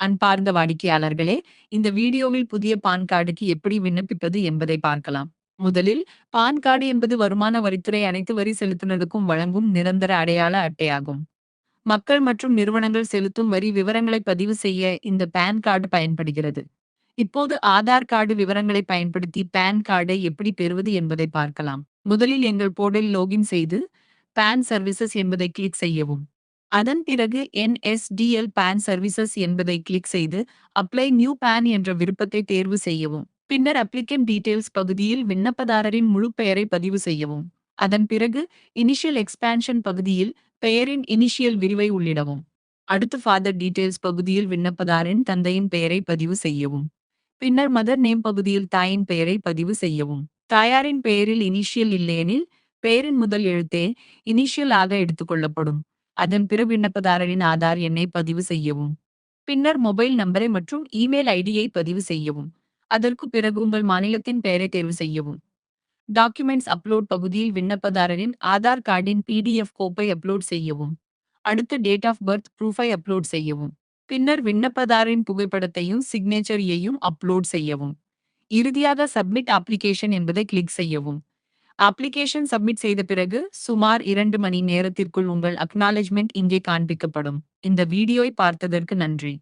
அன்பார்ந்த வாடிக்கையாளர்களே, இந்த வீடியோவில் புதிய பான் கார்டுக்கு எப்படி விண்ணப்பிப்பது என்பதை பார்க்கலாம். முதலில், பான் கார்டு என்பது வருமான வரித்துறை அனைத்து வரி செலுத்துனருக்கும் வழங்கும் நிரந்தர அடையாள அட்டையாகும். மக்கள் மற்றும் நிறுவனங்கள் செலுத்தும் வரி விவரங்களை பதிவு செய்ய இந்த பான் கார்டு பயன்படுகிறது. இப்போது ஆதார் கார்டு விவரங்களை பயன்படுத்தி பான் கார்டை எப்படி பெறுவது என்பதை பார்க்கலாம். முதலில் எங்கள் போர்டலில் லாகின் செய்து, பான் சர்வீசஸ் என்பதை கிளிக் செய்யவும். அதன் பிறகு என்எஸ்டிஎல் பான் சர்வீசஸ் என்பதை கிளிக் செய்து அப்ளை நியூ பான் என்ற விருப்பத்தை தேர்வு செய்யவும். பின்னர் அப்ளிகேஷன் டீடைல்ஸ் பகுதியில் விண்ணப்பதாரரின் முழு பெயரை பதிவு செய்யவும். அதன் பிறகு இனிஷியல் எக்ஸ்பான்ஷன் பகுதியில் பெயரின் இனிஷியல் விரிவை உள்ளிடவும். அடுத்து ஃபாதர் டீடைல்ஸ் பகுதியில் விண்ணப்பதாரின் தந்தையின் பெயரை பதிவு செய்யவும். பின்னர் மதர் நேம் பகுதியில் தாயின் பெயரை பதிவு செய்யவும். தாயாரின் பெயரில் இனிஷியல் இல்லையெனில் பெயரின் முதல் எழுத்தே இனிஷியல் ஆக எடுத்துக்கொள்ளப்படும். அதன் பிறகு விண்ணப்பதாரரின் ஆதார் எண்ணை பதிவு செய்யவும். பின்னர் மொபைல் நம்பரை மற்றும் இமெயில் ஐடியை பதிவு செய்யவும். அதற்கு பிறகு உங்கள் மாநிலத்தின் பெயரை தேர்வு செய்யவும். டாக்குமெண்ட்ஸ் அப்லோட் பகுதியில் விண்ணப்பதாரரின் ஆதார் கார்டின் பிடிஎஃப் கோப்பை அப்லோட் செய்யவும். அடுத்து டேட் ஆஃப் பர்த் ப்ரூஃபை அப்லோட் செய்யவும். பின்னர் விண்ணப்பதாரின் புகைப்படத்தையும் சிக்னேச்சரையும் அப்லோட் செய்யவும். இறுதியாக சப்மிட் அப்ளிகேஷன் என்பதை கிளிக் செய்யவும். அப்ளிகேஷன் சப்மிட் செய்த பிறகு சுமார் 2 மணி நேரத்திற்குள் உங்கள் அக்னாலஜ்மெண்ட் இங்கே காண்பிக்கப்படும். இந்த வீடியோவை பார்த்ததற்கு நன்றி.